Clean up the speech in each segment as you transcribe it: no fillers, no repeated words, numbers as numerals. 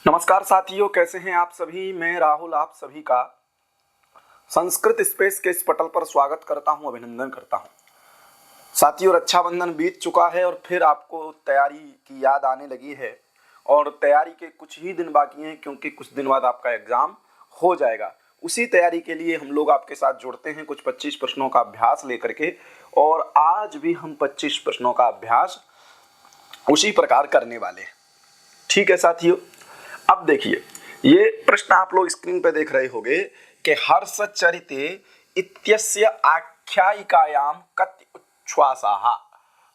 नमस्कार साथियों, कैसे हैं आप सभी। मैं राहुल आप सभी का संस्कृत स्पेस के इस पटल पर स्वागत करता हूं, अभिनंदन करता हूं। साथियों, रक्षाबंधन बीत चुका है और फिर आपको तैयारी की याद आने लगी है और तैयारी के कुछ ही दिन बाकी हैं, क्योंकि कुछ दिन बाद आपका एग्जाम हो जाएगा। उसी तैयारी के लिए हम लोग आपके साथ जुड़ते हैं कुछ 25 प्रश्नों का अभ्यास लेकर के, और आज भी हम 25 प्रश्नों का अभ्यास उसी प्रकार करने वाले हैं। ठीक है साथियों, अब देखिए, ये प्रश्न आप लोग स्क्रीन पे देख रहे होंगे कि हर्षचरिते इत्यस्य आख्यायिकायां कति उच्छ्वासाः।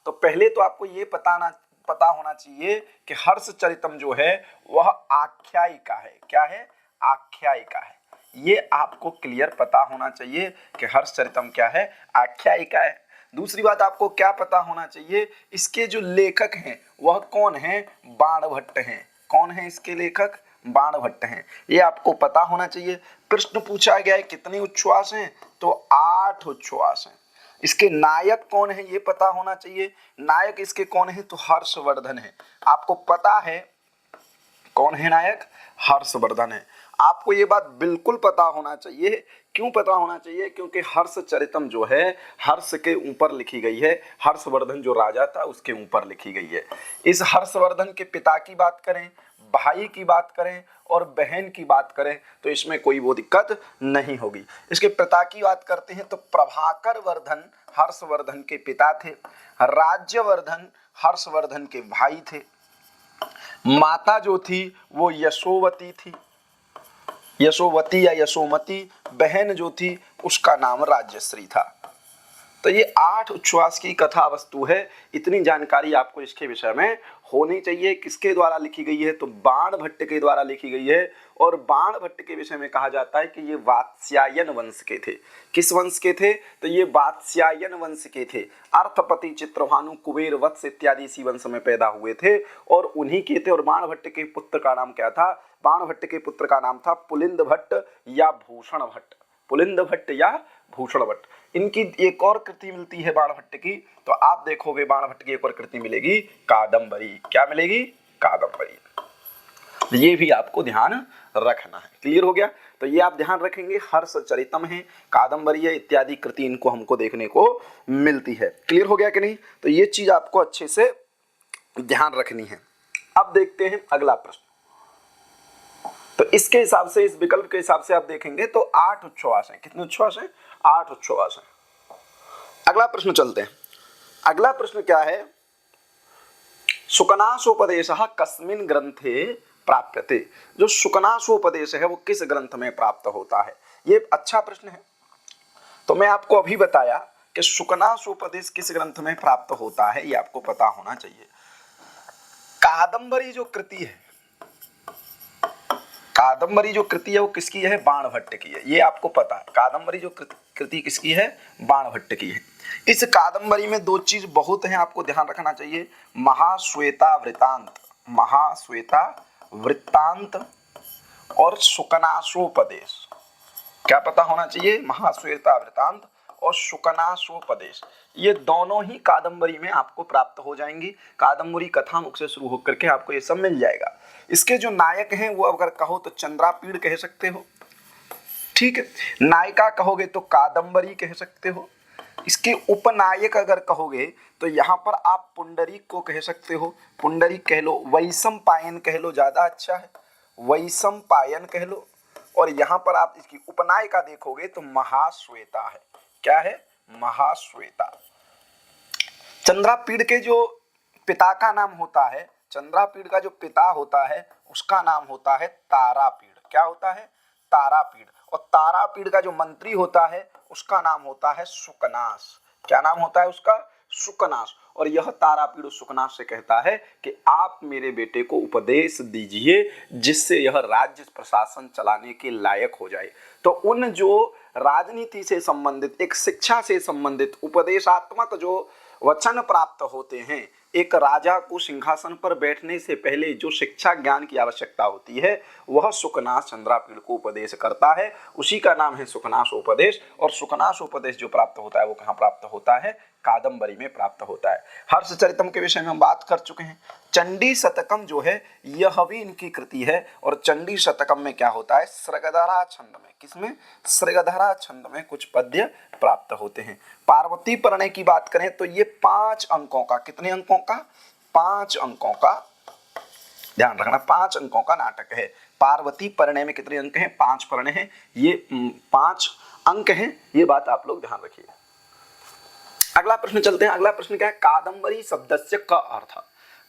तो पहले तो आपको ये पता होना चाहिए कि हर्षचरितम जो है वह आख्यायिका है। क्या है? आख्यायिका है। ये आपको क्लियर पता होना चाहिए कि हर्षचरितम क्या है, आख्यायिका है। दूसरी बात आपको क्या पता होना चाहिए, इसके जो लेखक हैं वह कौन है? बाणभट्ट हैं। कौन है इसके लेखक? बाणभट्ट हैं। ये आपको पता होना चाहिए। प्रश्न पूछा गया है कितने उच्छ्वास हैं, तो 8 उच्छ्वास हैं। इसके नायक कौन है ये पता होना चाहिए। नायक इसके कौन है? तो हर्षवर्धन है। आपको पता है कौन है नायक? हर्षवर्धन है। आपको ये बात बिल्कुल पता होना चाहिए। क्यों पता होना चाहिए? क्योंकि हर्षचरितम जो है हर्ष के ऊपर लिखी गई है। हर्षवर्धन जो राजा था उसके ऊपर लिखी गई है। इस हर्षवर्धन के पिता की बात करें, भाई की बात करें और बहन की बात करें तो इसमें कोई वो दिक्कत नहीं होगी। इसके पिता की बात करते हैं तो प्रभाकर वर्धन हर्षवर्धन के पिता थे। राज्यवर्धन हर्षवर्धन के भाई थे। माता जो थी वो यशोवती थी, यशोवती या यशोमती। बहन जो थी उसका नाम राज्यश्री था। तो ये 8 उच्छ्वास की कथा वस्तु है। इतनी जानकारी आपको इसके विषय में होनी चाहिए। किसके द्वारा लिखी गई है? तो बाणभट्ट के द्वारा लिखी गई है। और बाणभट्ट के विषय में कहा जाता है कि ये वात्स्यायन वंश के थे। किस वंश के थे? तो ये वात्स्यायन वंश के थे। अर्थपति, चित्रभानु, कुबेर, वत्स इत्यादि इसी वंश में पैदा हुए थे और उन्हीं के थे। और बाणभट्ट के पुत्र का नाम क्या था? बाणभट्ट के पुत्र का नाम था पुलिंद भट्ट या भूषण भट्ट। पुलिंद भट्ट या भूषण भट्ट। इनकी एक और कृति मिलती है बाणभट्ट की, तो आप देखोगे बाणभट्ट की एक और कृति मिलेगी, कादंबरी। क्या मिलेगी? कादंबरी। ये भी आपको ध्यान रखना है। क्लियर हो गया? तो ये आप ध्यान रखेंगे। हर्षचरितम है, कादंबरी है, इत्यादि कृति इनको हमको देखने को मिलती है। क्लियर हो गया कि नहीं? तो ये चीज आपको अच्छे से ध्यान रखनी है। अब देखते हैं अगला प्रश्न। तो इसके हिसाब से, इस विकल्प के हिसाब से आप देखेंगे तो 8 उच्छ्वास हैं। कितने उच्छ्वास हैं? 8 उच्छ्वास हैं। अगला प्रश्न चलते हैं। अगला प्रश्न क्या है? शुकनासोपदेशः कस्मिन् ग्रंथे प्राप्यते। जो शुकनासोपदेश है वो किस ग्रंथ में प्राप्त होता है? ये अच्छा प्रश्न है। तो मैं आपको अभी बताया कि शुकनासोपदेश किस ग्रंथ में प्राप्त होता है, ये आपको पता होना चाहिए। कादंबरी जो कृति है, कादंबरी जो कृति है वो किसकी है? बाणभट्ट की है। ये आपको पता है। कादंबरी जो कृति किसकी है? बाणभट्ट की है। इस कादंबरी में 2 चीज बहुत हैं, आपको ध्यान रखना चाहिए। महाश्वेता वृत्तांत, महाश्वेता वृत्तांत और शुकनासोपदेश। क्या पता होना चाहिए? महाश्वेता वृत्तांत और शुकनासोपदेश। ये दोनों ही कादंबरी में आपको प्राप्त हो जाएंगी। कादंबरी कथामुख से शुरू होकर के आपको ये सब मिल जाएगा। इसके जो नायक हैं वो अगर कहो तो चंद्रापीड़ कह सकते हो। ठीक है। नायिका कहोगे तो कादंबरी कह सकते हो। इसके उपनायक अगर कहोगे तो यहाँ पर आप पुंडरीक को कह सकते हो। पुंडरीक कह लो, वैशंपायन कह लो, ज्यादा अच्छा है, वैशंपायन कह लो। और यहाँ पर आप इसकी उपनायिका देखोगे तो महाश्वेता है। क्या है? महाश्वेता। चंद्रापीड़ के जो पिता का नाम होता है, चंद्रापीड़ का जो पिता होता है उसका नाम होता है तारापीड़। क्या होता है? तारापीड़। और तारापीड़ का जो मंत्री होता है उसका नाम होता है शुकनास। क्या नाम होता है उसका? शुकनास। और यह तारापीड़ शुकनास से कहता है कि आप मेरे बेटे को उपदेश दीजिए जिससे यह राज्य प्रशासन चलाने के लायक हो जाए। तो उन जो राजनीति से संबंधित, एक शिक्षा से संबंधित उपदेशात्मक जो वचन प्राप्त होते हैं, एक राजा को सिंहासन पर बैठने से पहले जो शिक्षा ज्ञान की आवश्यकता होती है वह शुकनास चंद्रापीड़ को उपदेश करता है। उसी का नाम है शुकनास उपदेश। और शुकनास उपदेश जो प्राप्त होता है वो कहाँ प्राप्त होता है? कादम्बरी में प्राप्त होता है। हर्षचरितम के विषय में हम बात कर चुके हैं। चंडी शतकम जो है यह भी इनकी कृति है और चंडी शतकम में क्या होता है, सृगधरा छंद में, किसमें, सृगधरा छंद में कुछ पद्य प्राप्त होते हैं। पार्वती परिणय की बात करें तो ये 5 अंकों का, कितने अंकों का, 5 अंकों का, ध्यान रखना 5 अंकों का नाटक है। पार्वती परिणय में कितने अंक हैं, 5 परिणय हैं, ये 5 अंक हैं, ये बात आप लोग ध्यान रखिए। अगला प्रश्न चलते हैं। अगला प्रश्न क्या है, कादम्बरी शब्दस्य का अर्थ।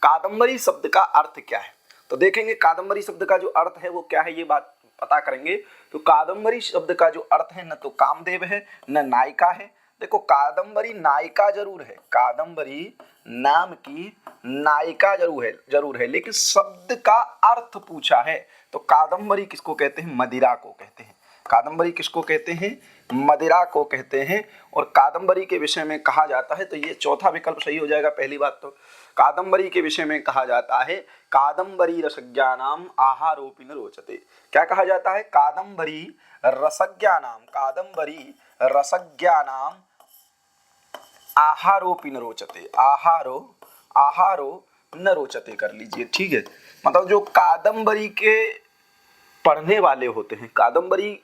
कादम्बरी शब्द का अर्थ क्या है, तो देखेंगे कादम्बरी शब्द का जो अर्थ है वो क्या है, ये बात पता करेंगे। तो कादम्बरी शब्द का जो अर्थ है न तो कामदेव है न नायिका है। देखो कादम्बरी नायिका जरूर है, कादम्बरी नाम की नायिका जरूर है, लेकिन शब्द का अर्थ पूछा है तो कादम्बरी किसको कहते हैं, मदिरा को कहते हैं। कादम्बरी किसको कहते हैं, मदिरा को कहते हैं। और कादम्बरी के विषय में कहा जाता है, तो ये चौथा विकल्प सही हो जाएगा। पहली बात तो कादम्बरी के विषय में कहा जाता है कादम्बरी रसज्ञानाम आहारोपि न रोचते। क्या कहा जाता है, कादम्बरी रसज्ञानाम, कादम्बरी रसज्ञानाम आहारोपि न रोचते, आहारो न रोचते कर लीजिए, ठीक है। मतलब जो कादम्बरी के पढ़ने वाले होते हैं, कादम्बरी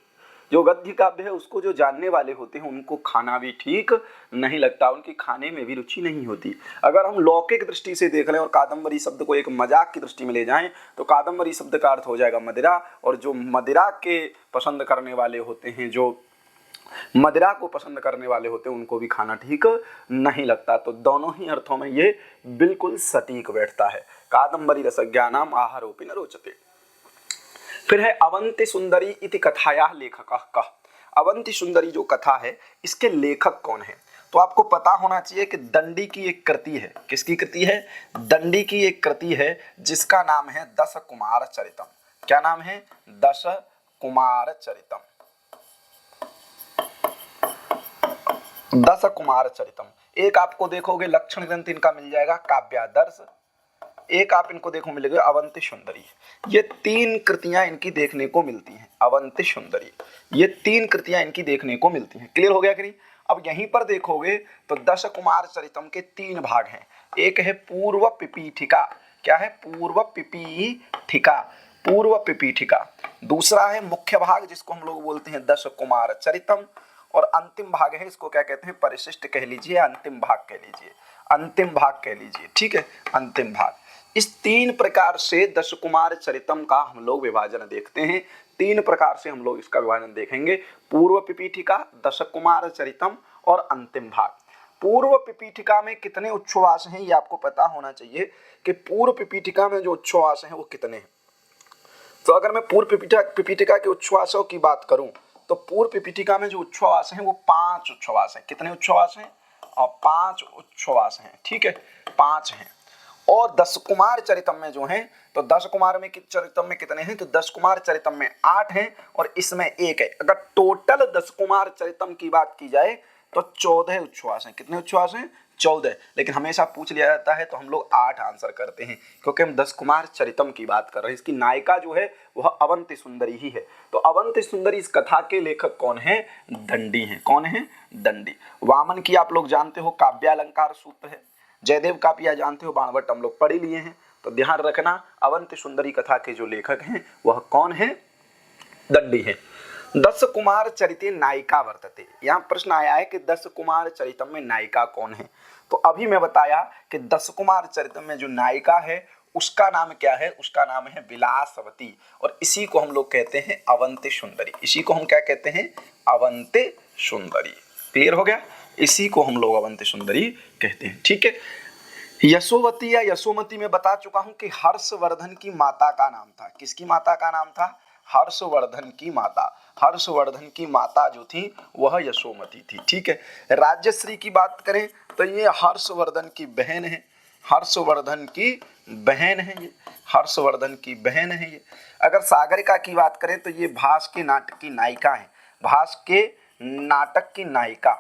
जो गद्य काव्य है उसको जो जानने वाले होते हैं उनको खाना भी ठीक नहीं लगता, उनकी खाने में भी रुचि नहीं होती। अगर हम लौकिक दृष्टि से देख लें और कादम्बरी शब्द को एक मजाक की दृष्टि में ले जाएं तो कादम्बरी शब्द का अर्थ हो जाएगा मदिरा, और जो मदिरा के पसंद करने वाले होते हैं, जो मदिरा को पसंद करने वाले होते हैं उनको भी खाना ठीक नहीं लगता। तो दोनों ही अर्थों में ये बिल्कुल सटीक बैठता है। कादम्बरी रसज्ञानाम आहारोपि न रोचते। फिर है अवंति सुंदरी इति कथायाः लेखकः कः। अवंति सुंदरी जो कथा है इसके लेखक कौन है, तो आपको पता होना चाहिए कि दंडी की एक कृति है। किसकी कृति है, दंडी की एक कृति है जिसका नाम है दश कुमार चरितम। क्या नाम है, दश कुमार चरितम, दश कुमार चरितम। एक आपको देखोगे लक्षण ग्रंथ इनका मिल जाएगा काव्यादर्श, एक आप इनको देखो मिलेगा अवंति सुंदरी। ये 3 कृतियां इनकी देखने को मिलती हैं, अवंति सुंदरी, ये 3 कृतियां इनकी देखने को मिलती हैं। क्लियर हो गया कि नहीं। अब यहीं पर देखोगे तो दश कुमार चरितम के 3 भाग हैं। एक है पूर्व पिपीठिका, क्या है, पूर्व पिपीठिका, पूर्व पिपीठिका। दूसरा है मुख्य भाग जिसको हम लोग बोलते हैं दश कुमार चरितम, और अंतिम भाग है इसको क्या कहते हैं, परिशिष्ट कह लीजिए, अंतिम भाग कह लीजिए, अंतिम भाग कह लीजिए, ठीक है, अंतिम भाग। इस 3 प्रकार से दश कुमार चरितम का हम लोग विभाजन देखते हैं। 3 प्रकार से हम लोग इसका विभाजन देखेंगे, पूर्व पिपीठिका, दश कुमार चरितम और अंतिम भाग। पूर्व पिपीठिका में कितने उच्छ्वास हैं ये आपको पता होना चाहिए कि पूर्व पिपीठिका में जो उच्छ्वास हैं वो कितने हैं। तो अगर मैं पूर्व पिपीठिका के उच्छ्वासों की बात करूं तो पूर्व पिपीठिका में जो उच्छ्वास हैं वो 5 उच्छ्वास हैं। कितने उच्छ्वास हैं, और 5 उच्छ्वास हैं, ठीक है, 5 हैं। और दश कुमार चरितम में जो हैं, तो दश कुमार में चरितम में कितने हैं, तो दश कुमार चरितम में 8 हैं और इसमें 1 है। अगर टोटल दश कुमार चरितम की बात की जाए तो 14 उच्छ्वास हैं। कितने उच्छ्वास हैं, 14। लेकिन हमेशा पूछ लिया जाता है तो हम लोग 8 आंसर करते हैं क्योंकि हम दश कुमार चरितम की बात कर रहे हैं। इसकी नायिका जो है वह अवंति सुंदरी ही है। तो अवंति सुंदरी इस कथा के लेखक कौन है, दंडी हैं। कौन है, दंडी। वामन की आप लोग जानते हो काव्यालंकार सूत्र है, जयदेव कापिया जानते हो, बाणभट्ट हम लोग पढ़ लिए हैं। तो ध्यान रखना अवंति सुंदरी कथा के जो लेखक हैं वह कौन है, दंडी है। दश कुमार चरिते नायिका वर्तते। यहाँ प्रश्न आया है कि दश कुमार चरितम में नायिका कौन है। तो अभी मैं बताया कि दश कुमार चरितम में जो नायिका है उसका नाम क्या है, उसका नाम है विलासवती, और इसी को हम लोग कहते हैं अवंति सुंदरी। इसी को हम क्या कहते हैं, अवंति सुंदरी। क्लियर हो गया, इसी को हम लोग अवंति सुंदरी कहते हैं, ठीक है। यशोवती या यशोमती में बता चुका हूं कि हर्षवर्धन की माता का नाम था। किसकी माता का नाम था, हर्षवर्धन की माता। हर्षवर्धन की माता जो थी वह यशोमती थी, ठीक है। राज्यश्री की बात करें तो ये हर्षवर्धन की बहन है, हर्षवर्धन की बहन है, ये हर्षवर्धन की बहन है ये। अगर सागरिका की बात करें तो ये भास के नाटक की नायिका है, भास के नाटक की नायिका,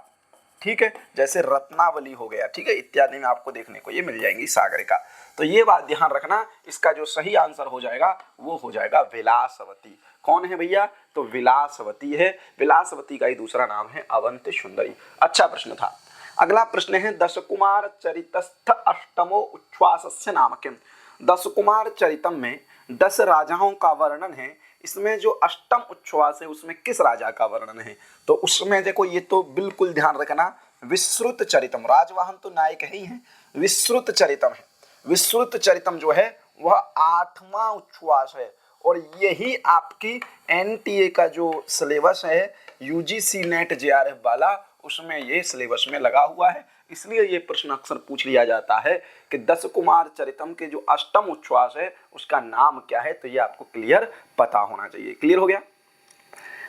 ठीक है। जैसे रत्नावली हो गया, ठीक है, इत्यादि में आपको देखने को ये मिल जाएंगी सागरिका। तो ये बात ध्यान रखना, इसका जो सही आंसर हो जाएगा वो हो जाएगा विलासवती। कौन है भैया, तो विलासवती है। विलासवती का ही दूसरा नाम है अवंति सुंदरी। अच्छा प्रश्न था। अगला प्रश्न है दश कुमार चरितस्थ अष्टमो उच्छ्वासस्य नाम किम। दश कुमार चरितम में 10 राजाओं का वर्णन है, इसमें जो अष्टम उच्छ्वास है उसमें किस राजा का वर्णन है? तो उसमें देखो ये तो बिल्कुल ध्यान रखना, विश्रुत चरितम, राजवाहन तो नायक ही है, विश्रुत चरितम है। विश्रुत चरितम जो है वह 8वां उच्छ्वास है और यही आपकी एनटीए का जो सिलेबस है यूजीसी नेट जेआरएफ वाला, उसमें ये सिलेबस में लगा हुआ है। इसलिए ये प्रश्न अक्सर पूछ लिया जाता है कि दश कुमार चरितम के जो अष्टम उच्छ्वास है उसका नाम क्या है, तो ये आपको क्लियर पता होना चाहिए। क्लियर हो गया।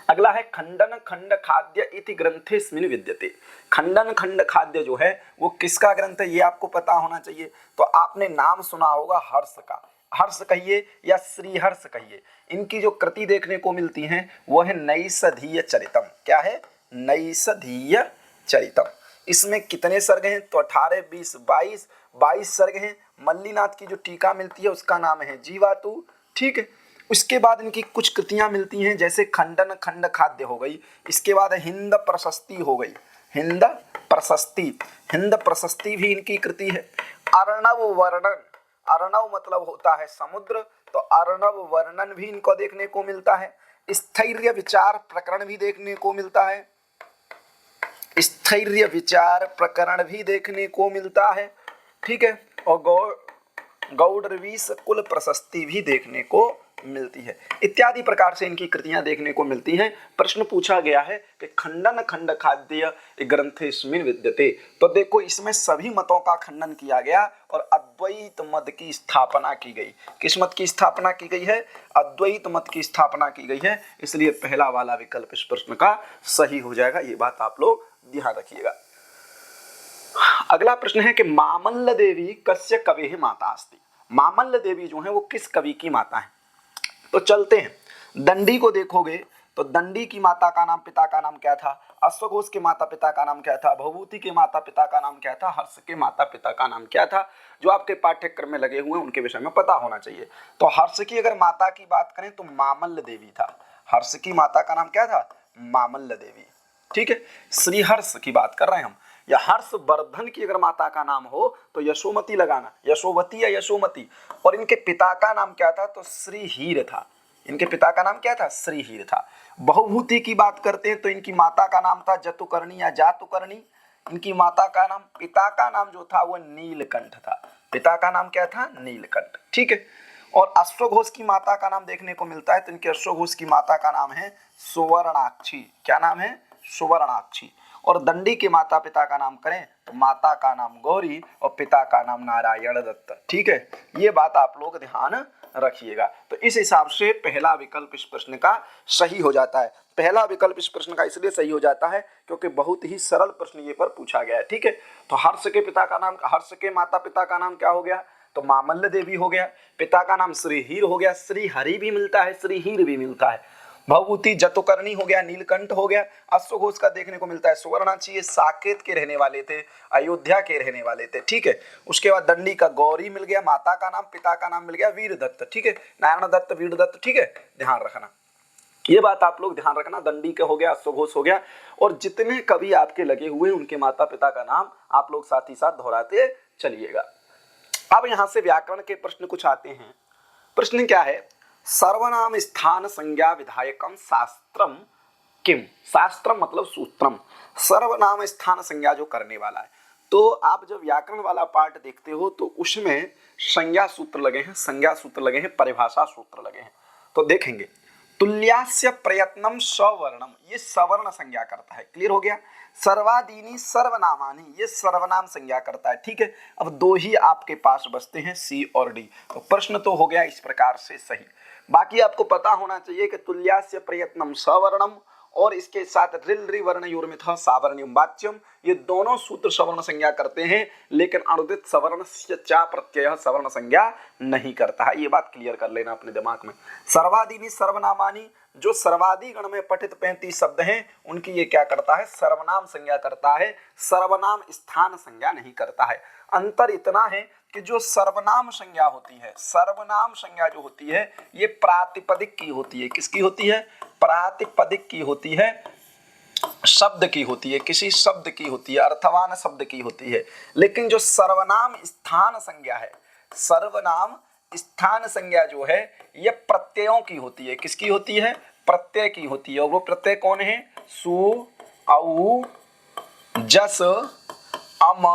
अगला है खंडन खंड खाद्य इति ग्रंथेस्मिन् विद्यते। खंडन खंड खाद्य जो है वो किसका ग्रंथ है ये आपको पता होना चाहिए। तो आपने नाम सुना होगा हर्ष का, हर्ष कहिए या श्रीहर्ष कहिए, इनकी जो कृति देखने को मिलती है वो है नैषधीय चरितम। क्या है? नैषधीय चरितम। इसमें कितने सर्ग हैं? तो 18, 20, 22 सर्ग हैं। मल्लीनाथ की जो टीका मिलती है उसका नाम है जीवातु। ठीक है, उसके बाद इनकी कुछ कृतियां मिलती हैं, जैसे खंडन खंड खाद्य हो गई, इसके बाद हिंद प्रशस्ति हो गई, हिंद प्रशस्ति, हिंद प्रशस्ति भी इनकी कृति है। अर्णव वर्णन, अर्णव मतलब होता है समुद्र, तो अर्णव वर्णन भी इनको देखने को मिलता है। स्थैर्य विचार प्रकरण भी देखने को मिलता है, स्थैर्य विचार प्रकरण भी देखने को मिलता है। ठीक है, और गौड़वीस कुल प्रशस्ति भी देखने को मिलती है। इत्यादि प्रकार से इनकी कृतियां देखने को मिलती हैं। प्रश्न पूछा गया है कि खंडन खंड खाद्य ग्रंथेस्मिन् विद्यते, तो देखो इसमें सभी मतों का खंडन किया गया और अद्वैत मत की स्थापना की गई। किस मत की स्थापना की गई है? अद्वैत मत की स्थापना की गई है। इसलिए पहला वाला विकल्प इस प्रश्न का सही हो जाएगा। ये बात आप लोग ध्यान रखिएगा। अगला प्रश्न है कि मामल्ल देवी कस्य कवेः माता अस्ति। मामल्ल देवी जो है वो किस कवि की माता है? तो चलते हैं, दंडी को देखोगे तो दंडी की माता का नाम, पिता का नाम क्या था? अश्वघोष के माता पिता का नाम क्या था? भभूति के माता पिता का नाम क्या था? हर्ष के माता पिता का नाम क्या था? जो आपके पाठ्यक्रम में लगे हुए हैं उनके विषय में पता होना चाहिए। तो हर्ष की अगर माता की बात करें तो मामल्ल देवी था। हर्ष की माता का नाम क्या था? मामल्ल देवी। ठीक है, श्रीहर्ष की बात कर रहे हैं हम। या हर्षवर्धन की अगर माता का नाम हो तो यशोमती लगाना, यशोवती या यशोमती। और इनके पिता का नाम क्या था? तो श्रीहीर था। इनके पिता का नाम क्या था? श्रीहीर था। बहुभूति की बात करते हैं तो इनकी माता का नाम था जतुकर्णी या जातुकर्णी। इनकी माता का नाम, पिता का नाम जो था वो नीलकंठ था। पिता का नाम क्या था? नीलकंठ। ठीक है, और अश्वघोष की माता का नाम देखने को मिलता है तो इनके अश्वघोष की माता का नाम है सुवर्णाक्षी। क्या नाम है? सुवर्णाक्षी। और दंडी के माता पिता का नाम करें तो माता का नाम गौरी और पिता का नाम नारायण दत्त। ठीक है, ये बात आप लोग ध्यान रखिएगा। तो इस हिसाब से पहला विकल्प इस प्रश्न का सही हो जाता है। पहला विकल्प इस प्रश्न का इसलिए सही हो जाता है क्योंकि बहुत ही सरल प्रश्न ये पर पूछा गया है। ठीक है, तो हर्ष के पिता का नाम, हर्ष के माता पिता का नाम क्या हो गया? तो मामल्ल देवी हो गया। पिता का नाम श्रीहीर हो गया, श्रीहरि भी मिलता है, श्रीहीर भी मिलता है। भभूति जतुकर्णी हो गया, नीलकंठ हो गया। अश्वघोष का देखने को मिलता है सुवर्णाक्षी, ये साकेत के रहने वाले थे, अयोध्या के रहने वाले थे। ठीक है, उसके बाद दंडी का गौरी मिल गया, माता का नाम, पिता का नाम मिल गया वीर दत्त। ठीक है, नारायण दत्त, वीर दत्त। ठीक है, ध्यान रखना, ये बात आप लोग ध्यान रखना। दंडी का हो गया, अश्वघोष हो गया, और जितने कवि आपके लगे हुए उनके माता पिता का नाम आप लोग साथ ही साथ दोहराते चलिएगा। अब यहां से व्याकरण के प्रश्न कुछ आते हैं। प्रश्न क्या है? सर्वनाम स्थान संज्ञा विधायकम शास्त्रम किम। शास्त्रम मतलब सूत्रम, सर्वनाम स्थान संज्ञा जो करने वाला है। तो आप जब व्याकरण वाला पार्ट देखते हो तो उसमें संज्ञा सूत्र लगे हैं, संज्ञा सूत्र लगे हैं, परिभाषा सूत्र लगे हैं। तो देखेंगे, तुल्यास्य प्रयत्नम सवर्णम, ये सवर्ण संज्ञा करता है। क्लियर हो गया। सर्वादीनी सर्वनामानी, ये सर्वनाम संज्ञा करता है। ठीक है, अब दो ही आपके पास बचते हैं, सी और डी। तो प्रश्न तो हो गया इस प्रकार से सही। बाकी आपको पता होना चाहिए कि तुल्यास्य प्रयत्नम सवर्णम और इसके साथ रिल रि वर्ण योर्मिथ सावर्ण्यम वाच्यम, ये दोनों सूत्र सवर्ण संज्ञा करते हैं, लेकिन अनुदित सवर्ण से चा प्रत्यय सवर्ण संज्ञा नहीं करता है। ये बात क्लियर कर लेना अपने दिमाग में। सर्वादीनी सर्वनामानी, जो सर्वादि गण में पठित 35 शब्द हैं उनकी ये क्या करता है? सर्वनाम संज्ञा करता है, सर्वनाम स्थान संज्ञा नहीं करता है। अंतर इतना है कि जो सर्वनाम संज्ञा होती है, सर्वनाम संज्ञा जो होती है ये प्रातिपदिक की होती है। किसकी होती है? प्रातिपदिक की होती है। शब्द की होती है, किसी शब्द की होती है, अर्थवान शब्द की होती है। लेकिन जो सर्वनाम स्थान संज्ञा है, सर्वनाम स्थान संज्ञा जो है ये प्रत्ययों की होती है। किसकी होती है? प्रत्यय की होती है। और वो प्रत्यय कौन है? सु, औ, जस, अम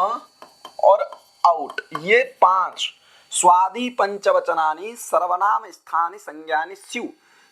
और औट, ये 5 स्वादि पंचवचनानि सर्वनाम स्थानि संज्ञानि स्यु।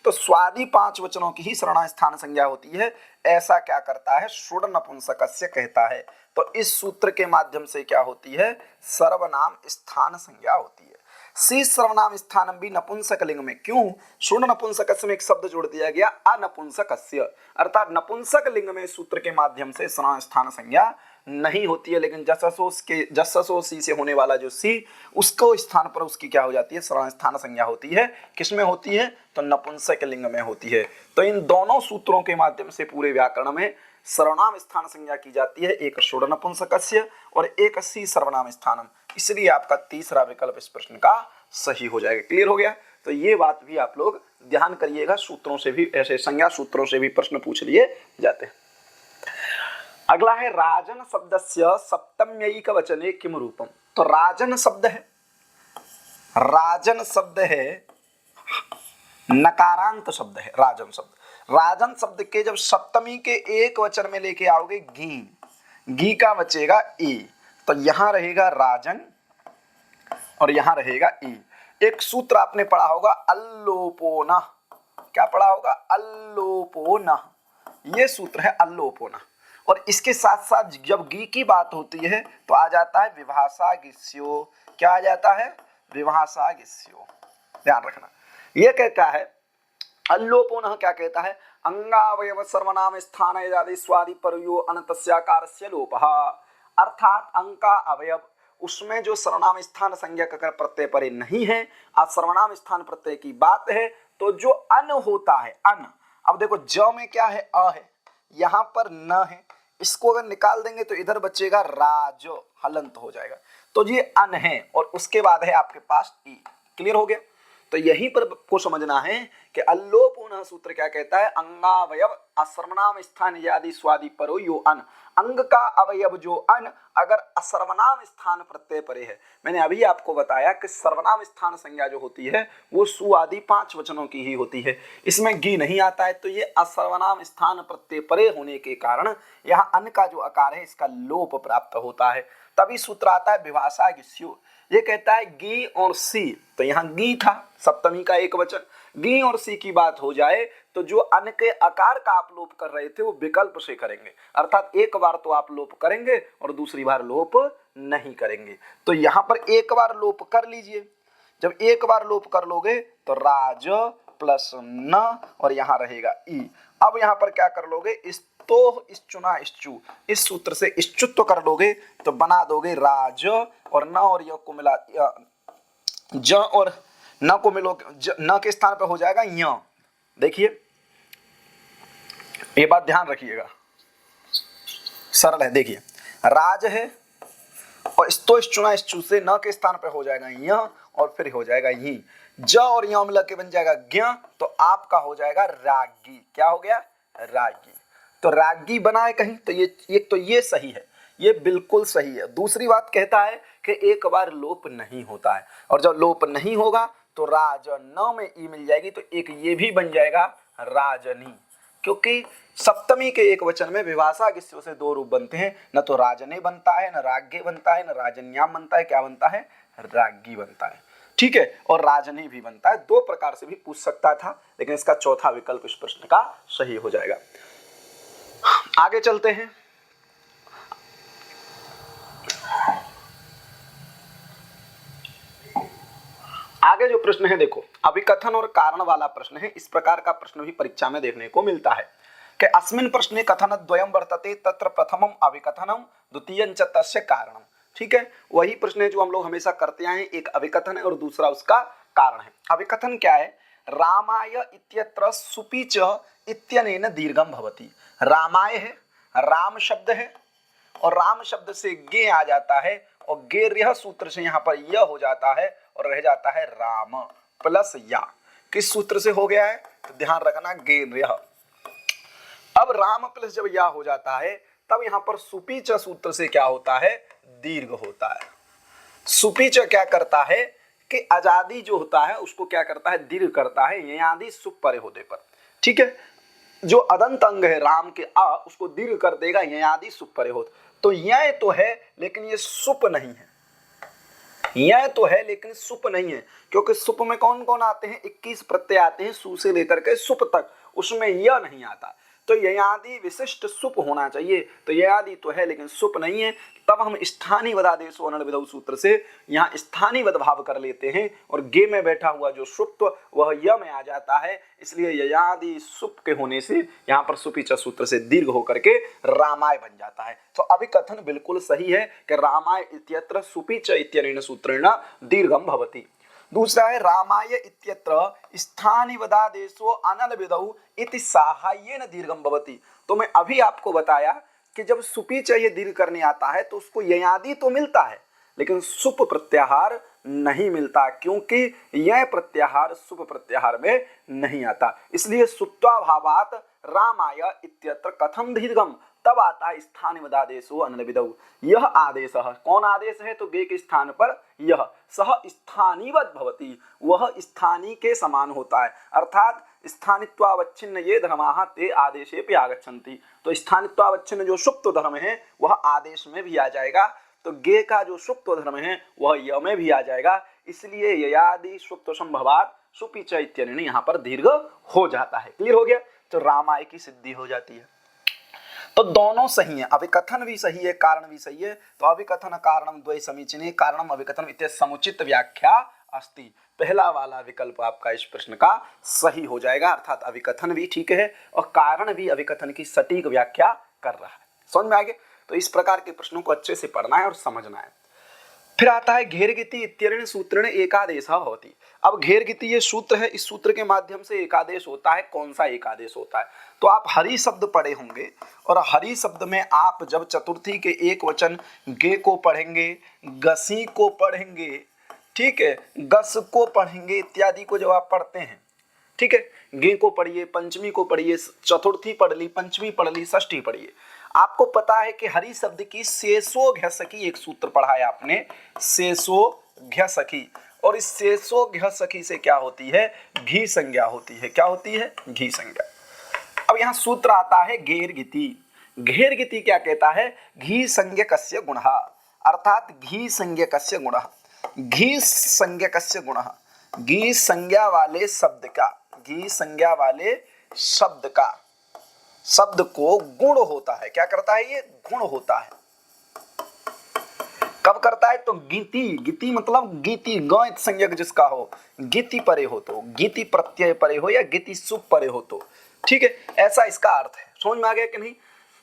तो स्वादि 5 वचनों की ही सर्वनाम स्थान संज्ञा होती है। ऐसा क्या करता है? षुड नपुंसकस्य कहता है। तो इस सूत्र के माध्यम से क्या होती है? सर्वनाम स्थान संज्ञा होती है। सी सर्वनाम स्थानम भी नपुंसक लिंग में। क्यों? षुड नपुंसकस्य में एक शब्द जोड़ दिया गया, अनपुंसकस्य, अर्थात नपुंसक लिंग में सूत्र के माध्यम से सर्वनाम स्थान संज्ञा नहीं होती है। लेकिन जससो सी से होने वाला जो सी, उसको स्थान पर उसकी क्या हो जाती है? सर्वनाम स्थान संज्ञा होती है। किसमें होती है? तो नपुंसक लिंग में होती है। तो इन दोनों सूत्रों के माध्यम से पूरे व्याकरण में सर्वनाम स्थान संज्ञा की जाती है, एक षुड नपुंसकस्य और एक सी सर्वनाम स्थानम। इसलिए आपका तीसरा विकल्प इस प्रश्न का सही हो जाएगा। क्लियर हो गया? तो ये बात भी आप लोग ध्यान करिएगा, सूत्रों से भी, ऐसे संज्ञा सूत्रों से भी प्रश्न पूछ लिए जाते हैं। अगला है राजन शब्दस्य सप्तम्यैक वचने किम रूपम। तो राजन शब्द है, राजन शब्द है, नकारांत शब्द है राजन शब्द। राजन शब्द के जब सप्तमी के एक वचन में लेके आओगे गी, गी का बचेगा ई, तो यहां रहेगा राजन और यहां रहेगा ई। एक सूत्र आपने पढ़ा होगा अल्लोपोना। क्या पढ़ा होगा? अल्लोपोना। ये सूत्र है अल्लोपोना। और इसके साथ साथ जब गी की बात होती है तो आ जाता है विभाषा गिस्यो। क्या आ जाता है? विभाषा गिस्यो। ध्यान रखना। ये कहता है अल्लोपोनः, क्या कहता है? अंगावयव सर्वनाम स्थान यदि स्वादि परयो अनतस्याकारस्य लोपः। अर्थात अंग का अवयव, उसमें जो सर्वनाम स्थान संज्ञा का प्रत्यय परे नहीं है, आज सर्वनाम स्थान प्रत्यय की बात है, तो जो अन होता है, अन, अब देखो ज में क्या है? अ है, यहां पर न है, इसको अगर निकाल देंगे तो इधर बचेगा राज, हलंत हो जाएगा। तो ये अन है और उसके बाद है आपके पास ई। क्लियर हो गया? तो यहीं पर को समझना है कि अल्लोपोनः सूत्र क्या कहता है? अंगावयव असर्वनाम स्थान यदि स्वादि परो यो अन। अंग का अवयव जो अन, अगर असर्वनाम स्थान प्रत्यय परे है। मैंने अभी आपको बताया कि सर्वनाम स्थान संज्ञा जो होती है वो सुआदि 5 वचनों की ही होती है। इसमें गी नहीं आता है, तो ये असर्वनाम स्थान प्रत्यय परे होने के कारण यहाँ अन का जो आकार है इसका लोप प्राप्त होता है। तभी सूत्र आता है विभाषा गिस्यो। ये कहता है गी और सी, तो यहाँ गी था सप्तमी का एक वचन, गी और सी की बात हो जाए तो जो अन के आकार का आप लोप कर रहे थे वो विकल्प से करेंगे, अर्थात एक बार तो आप लोप करेंगे और दूसरी बार लोप नहीं करेंगे। तो यहाँ पर एक बार लोप कर लीजिए। जब एक बार लोप कर लोगे तो राज प्लस न और यहाँ रहेगा ई। अब यहाँ पर क्या कर लोगे? इस तो इस चुना इस चू, इस सूत्र से इश्चुत्व कर लोगे तो बना दोगे राज, और न और य को मिला, ज और न को मिलोगे, न के स्थान पर हो जाएगा य। देखिए ये बात ध्यान रखिएगा, सरल है। देखिए राज है और इस्तो इस चुना इस चू से न के स्थान पर हो जाएगा य और फिर हो जाएगा ही। ज और य मिला के बन जाएगा ज्ञ, तो आपका हो जाएगा रागी। क्या हो गया? रागी। तो रागी बना है कहीं, तो ये सही है, ये बिल्कुल सही है। दूसरी बात कहता है कि एक बार लोप नहीं होता है, और जब लोप नहीं होगा तो राज न में ई मिल जाएगी, तो एक ये भी बन जाएगा राजनी, क्योंकि सप्तमी के एक वचन में विभाषा गिस्यो से 2 रूप बनते हैं, न तो राजने बनता है, न राज्ञे बनता है, न राजन्याम बनता है। क्या बनता है? राज्ञी बनता है। ठीक है, और राजनी भी बनता है। 2 प्रकार से भी पूछ सकता था, लेकिन इसका चौथा विकल्प इस प्रश्न का सही हो जाएगा। आगे चलते हैं। आगे जो प्रश्न है देखो, अभिकथन और कारण वाला प्रश्न है। इस प्रकार का प्रश्न भी परीक्षा में देखने को मिलता है कि अस्मिन् प्रश्ने कथनद्वयं वर्तते, तत्र प्रथमम अभिकथनम द्वितीयं च तस्य कारणम। ठीक है, वही प्रश्न है जो हम लोग हमेशा करते आए हैं, एक अभिकथन है और दूसरा उसका कारण है। अभिकथन क्या है? रामाय इत्यत्र सुपि च इत्यनेन दीर्घम भवति। रामाय है, राम शब्द है और राम शब्द से गे आ जाता है और गेर्य सूत्र से यहाँ पर यह हो जाता है और रह जाता है राम प्लस या। किस सूत्र से हो गया है? तो ध्यान रखना, गेर्य। अब राम प्लस जब या हो जाता है तब यहां पर सुपी च सूत्र से क्या होता है, दीर्घ होता है। सुपी च क्या करता है कि आजादी जो होता है उसको क्या करता है, दीर्घ करता है ययादि सुप परे होने पर। ठीक है, जो अदंत अंग है राम के आ उसको दीर्घ कर देगा ययादि सुप परे होत। तो यह तो है लेकिन ये सुप नहीं है, यह तो है लेकिन सुप नहीं है, क्योंकि सुप में कौन कौन आते हैं, 21 प्रत्यय आते हैं सु से लेकर के सुप तक, उसमें यह नहीं आता। तो ययादि विशिष्ट सुप होना चाहिए, तो ययादि तो है लेकिन सुप नहीं है। तब हम स्थानीय वदादेशो अनविधौ सूत्र से यहाँ स्थानीय वद भाव कर लेते हैं और गे में बैठा हुआ जो सुप्त वह य में आ जाता है, इसलिए ययादि सुप के होने से यहाँ पर सुपीच सूत्र से दीर्घ होकर के रामाय बन जाता है। तो अभिकथन बिल्कुल सही है कि रामाय इत्यत्र सुपीच इत्यनेन सूत्रेण दीर्घम भवति। दूसरा है रामाय इत्यत्र स्थानीय वदादेशो अनलविधौ इति साहाय्येन दीर्घम भवति। तो मैं अभी आपको बताया कि जब सुपी चाहिए दीर्घ करने आता है तो उसको ययादि तो मिलता है लेकिन सुप प्रत्याहार नहीं मिलता, क्योंकि यह प्रत्याहार सुप प्रत्याहार में नहीं आता। इसलिए सुप्त्वाभावात् रामाय इत्यत्र कथम दीर्घम, तब आता है स्थानीय वदादेशो अनलविधौ। यह आदेश है, कौन आदेश है, तो गे के स्थान पर यह, सह स्थानीवत् भवति, वह स्थानीय के समान होता है। अर्थात स्थानित्वावच्छिन्न ये धर्माः ते आदेशेपि आगच्छन्ति। तो स्थानित्वावच्छिन्न जो सुप्त धर्म है वह आदेश में भी आ जाएगा, तो गे का जो सुप्त धर्म है वह य में भी आ जाएगा। इसलिए ययादि सुप्त संभवात् सुपीच इत्यनेन यहाँ पर दीर्घ हो जाता है। क्लियर हो गया, तो रामाय की सिद्धि हो जाती है। तो दोनों सही है, अभिकथन भी सही है, कारण भी सही है। तो अभिकथन कारणम द्वय समीचीने कारणम अभिकथन इत्य समुचित व्याख्या अस्ति। पहला वाला विकल्प आपका इस प्रश्न का सही हो जाएगा, अर्थात अभिकथन भी ठीक है और कारण भी अभिकथन की सटीक व्याख्या कर रहा है। समझ में आ गया। तो इस प्रकार के प्रश्नों को अच्छे से पढ़ना है और समझना है। फिर आता है घेरगिति इत्यनेन सूत्रेण एकादेशः होती। अब घेरगिति ये सूत्र है, इस सूत्र के माध्यम से एकादेश होता है। कौन सा एकादेश होता है, तो आप हरि शब्द पढ़े होंगे और हरि शब्द में आप जब चतुर्थी के एक वचन गे को पढ़ेंगे, गसी को पढ़ेंगे, ठीक है, गस को पढ़ेंगे इत्यादि को जब आप पढ़ते हैं, ठीक है, गे को पढ़िए, पंचमी को पढ़िए, चतुर्थी पढ़ ली, पंचमी पढ़ ली, षष्ठी पढ़िए। आपको पता है कि हरि शब्द की शेषो घ्यसखी एक सूत्र पढ़ा है आपने, शेषो घ्यसखी, और इस शेषो घ्यसखी से क्या होती है, घी संज्ञा होती है। क्या होती है, घी संज्ञा। अब यहाँ सूत्र आता है घेरगिति। घेरगिति क्या कहता है, घी संज्ञकस्य गुणः, अर्थात घी संज्ञकस्य गुणः, घी संज्ञकस्य गुणः, घी संज्ञा वाले शब्द का, घी संज्ञा वाले शब्द का, शब्द को गुण होता है। क्या करता है, ये गुण होता है। कब करता है, तो गीति, गीति मतलब गीति, गौत संज्ञक जिसका हो, गीति परे हो तो, गीति प्रत्यय परे हो या गीति सुप परे हो तो, ठीक है, ऐसा इसका अर्थ है। समझ में आ गया कि नहीं।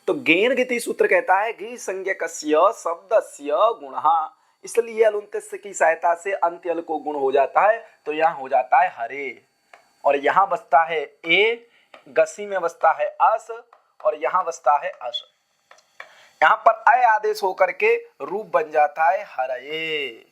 तो घेरगिति सूत्र कहता है घी संज्ञकस्य शब्दस्य गुणः, इसलिए अलुंत्य की सहायता से अंत्यल को गुण हो जाता है। तो यहाँ हो जाता है हरे, और यहाँ बसता है ए, गसी में बसता है अस, और यहाँ बसता है अस। यहाँ पर अय आदेश होकर के रूप बन जाता है हरये।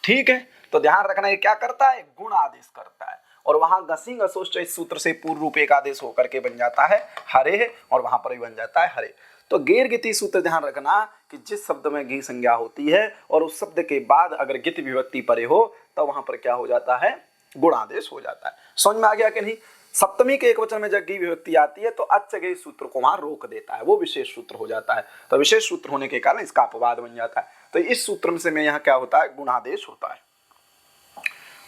ठीक है, तो ध्यान रखना है क्या करता है, गुण आदेश करता है, और वहां गसी गसोश्च इस सूत्र से पूर्व रूप एक आदेश होकर के बन जाता है हरे, और वहां पर भी बन जाता है हरे। तो घेरगिति सूत्र ध्यान रखना कि जिस शब्द में घी संज्ञा होती है और उस शब्द के बाद अगर गित विभक्ति परे हो तो वहां पर क्या हो जाता है, गुण आदेश हो जाता है। समझ में आ गया कि नहीं। सप्तमी के एक वचन में जब घी विभक्ति आती है तो अच्छ गई सूत्र को वहां रोक देता है, वो विशेष सूत्र हो जाता है। तो विशेष सूत्र होने के कारण इसका अपवाद बन जाता है। तो इस सूत्र से में यहाँ क्या होता है, गुणादेश होता है।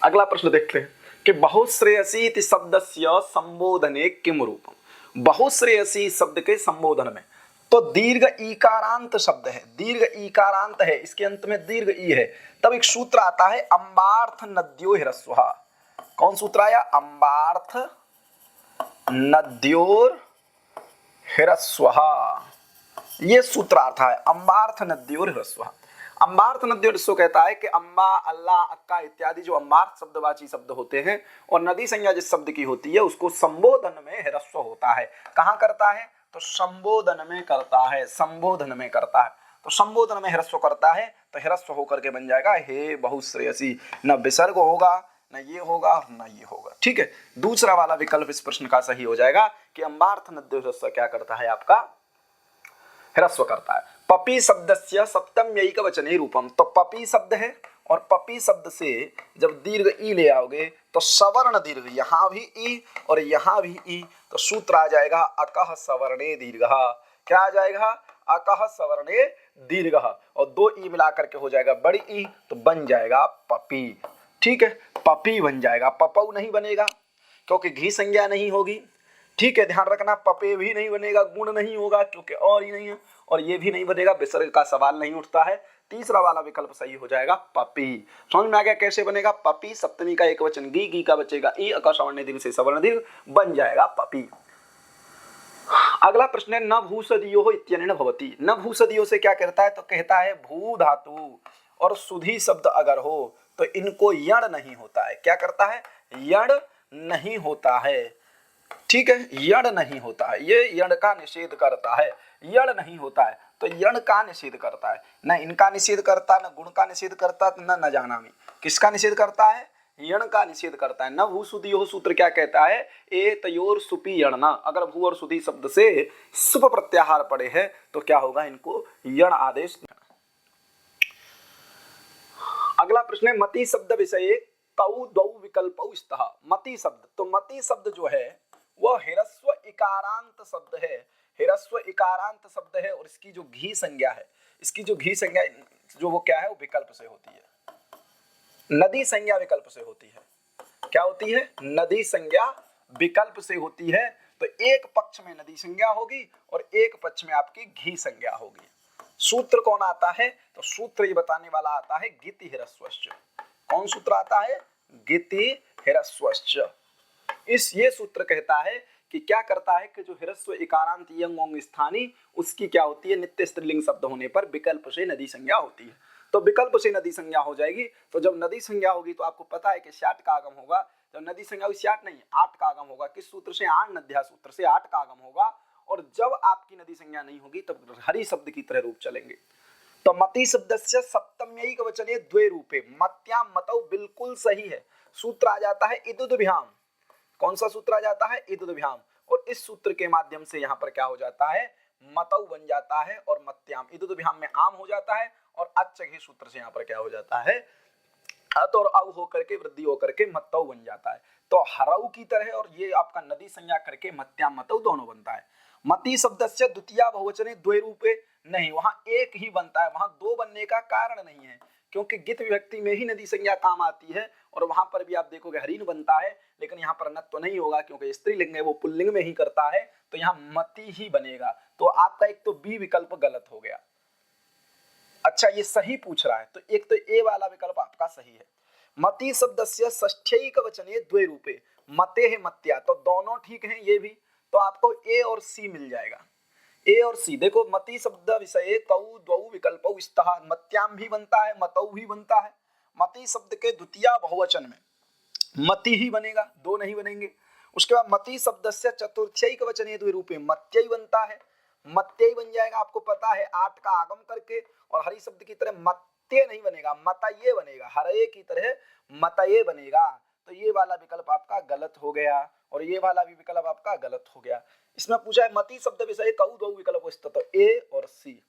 अगला प्रश्न देखते हैं कि बहुश्रेयसी इति शब्दस्य संबोधने किम रूपम। बहुश्रेयसी शब्द के संबोधन में तो दीर्घ ईकारांत शब्द है, दीर्घ ईकारांत है, इसके अंत में दीर्घ ई है। तब एक सूत्र आता है अम्बार्थ नद्यो ह्रस्वः। कौन सूत्र आया, अम्बार्थ नद्योर ह्रस्वः, ये सूत्र आता है अम्बार्थ नद्योर ह्रस्वः। अम्बार्थ नद्योर ह्रस्व कहता है कि अम्बा, अल्लाह, अक्का इत्यादि जो अम्बार्थ शब्दवाची शब्द होते हैं और नदी संज्ञा जिस शब्द की होती है उसको संबोधन में ह्रस्व होता है। कहाँ करता है, तो संबोधन में करता है, संबोधन में करता है। तो संबोधन में ह्रस्व करता है तो ह्रस्व होकर के बन जाएगा हे बहुश्रेयसी। न विसर्ग होगा, न ये होगा और न ये होगा। ठीक है, दूसरा वाला विकल्प इस प्रश्न का सही हो जाएगा कि अम्बार्थ नद्य ह्रस्व क्या करता है, आपका ह्रस्व करता है। पपी शब्दस्य सप्तम्यैक वचने रूपम, तो पपी शब्द है और पपी शब्द से जब दीर्घ ई ले आओगे तो सवर्ण दीर्घ, यहां भी ई और यहां भी ई, तो सूत्र आ जाएगा अकह सवर्णे दीर्घ। क्या आ जाएगा, अकह सवर्णे दीर्घ, और दो ई मिला करके हो जाएगा बड़ी ई, तो बन जाएगा पपी। ठीक है, पपी बन जाएगा, पपऊ नहीं बनेगा क्योंकि घी संज्ञा नहीं होगी। ठीक है, ध्यान रखना, पपे भी नहीं बनेगा, गुण नहीं होगा क्योंकि और ही नहीं है, और ये भी नहीं बनेगा, विसर्ग का सवाल नहीं उठता है। तीसरा वाला विकल्प सही हो जाएगा पपी। समझ में आ गया कैसे बनेगा, पपी सप्तमी का एक वचन गी, गी का बचेगा ई, अका सवर्ण दीर्घ से सवर्ण दीर्घ बन जाएगा पपी। अगला प्रश्न है न भूसदीयो इत्यनेन भवति। न भूसदीयो से क्या कहता है, तो कहता है भू धातु और सुधी शब्द अगर हो तो इनको यण नहीं होता है। क्या करता है, यण नहीं होता है। ठीक है, यण नहीं होता है, ये यण का निषेध करता है, यण नहीं होता है, तो यण का निषेध करता है, न इनका निषेध करता, न गुण का निषेध करता, न जानामि, किसका निषेध करता है, यण का निषेध करता है। न भू सुधी हो सूत्र क्या कहता है, ए तयोर सुपी यणना, अगर भू और सुधी शब्द से सुप प्रत्याहार पड़े हैं तो क्या होगा, इनको यण आदेश। अगला प्रश्न है मति शब्द विषय कौ द्वौ विकल्पौ स्तः। मति शब्द, तो मति शब्द जो है वह ह्रस्व इकारांत शब्द है, ह्रस्व इकारांत शब्द है, और इसकी जो घी संज्ञा है, इसकी जो घी संज्ञा जो वो क्या है, वो विकल्प से होती है, नदी संज्ञा विकल्प से होती है। क्या होती है, नदी संज्ञा विकल्प से होती है। तो एक पक्ष में नदी संज्ञा होगी और एक पक्ष में आपकी घी संज्ञा होगी। सूत्र कौन आता है, तो सूत्र ये बताने वाला आता है गिति ह्रस्वश्च। कौन सूत्र आता है, गिति ह्रस्वश्च। ये सूत्र कहता है कि क्या करता है कि जो ह्रस्व इकारांत यंग ओंग स्थानी, उसकी क्या होती है, नित्य स्त्रीलिंग शब्द होने पर विकल्प से नदी संज्ञा होती है। तो विकल्प से नदी संज्ञा हो जाएगी। तो जब नदी संज्ञा होगी तो आपको पता है कि श्याट का आगम होगा। जब नदी संज्ञा होगी, श्याट नहीं, आठ का आगम होगा। किस सूत्र से, आण नद्या सूत्र से आठ का आगम होगा। और जब आपकी नदी संज्ञा नहीं होगी तब हरि शब्द की तरह रूप चलेंगे। तो मति शब्दस्य सप्तम्यैक वचने द्वे रूपे, मत्याम मतौ बिल्कुल सही है। सूत्र आ जाता है इदुदभ्याम। कौन सा सूत्र आ जाता है, इदुदभ्याम। और इस सूत्र के माध्यम से यहाँ पर क्या हो जाता है, मतौ बन जाता है, और मत्याम इदुदभ्याम में आम हो जाता है, और अच्छे सूत्र से यहाँ पर क्या हो जाता है, अत और औ होकर के वृद्धि होकर के मत्तौ बन जाता है। तो हरऊ की तरह, और ये आपका नदी संज्ञा करके मत्याम मतौ दोनों बनता है। मति शब्दस्य द्वितीया बहुवचने द्वे रूपे, नहीं, वहां एक ही बनता है, वहां दो बनने का कारण नहीं है, क्योंकि गित विभक्ति में ही नदी संज्ञा काम आती है। और वहां पर भी आप देखोगे हरिन बनता है, लेकिन यहाँ पर नत्व नहीं होगा क्योंकि स्त्रीलिंग है, वो पुल्लिंग में ही करता है, तो यहाँ मति ही बनेगा। तो आपका एक तो बी विकल्प गलत हो गया। अच्छा, ये सही पूछ रहा है, तो एक तो ए वाला विकल्प आपका सही है। मति शब्दस्य षष्ठ्यैक वचने द्वे रूपे, मते है मत्या, तो दोनों ठीक हैं ये भी। तो आपको ए और सी मिल जाएगा, ए और सी। देखो, मति शब्द विषय कौ द्वौ विकल्पौ स्तः, मत्याम भी बनता है, मतौ भी बनता है। मति शब्द के द्वितीय बहुवचन में मति ही बनेगा, दो नहीं बनेंगे। उसके बाद मति शब्दस्य चतुर्थ्यैक वचने द्वे रूपे, मत्यई बनता है, मत्यई बन जाएगा। आपको पता है आठ का आगम करके, और हरि शब्द की तरह मत्य नहीं बनेगा, मतये बनेगा, हरे की तरह मतये बनेगा। तो ये वाला विकल्प आपका गलत हो गया, और ये वाला भी विकल्प आपका गलत हो गया। इसमें पूछा है मति शब्द विषय कौ दो विकल्प, तो ए और सी।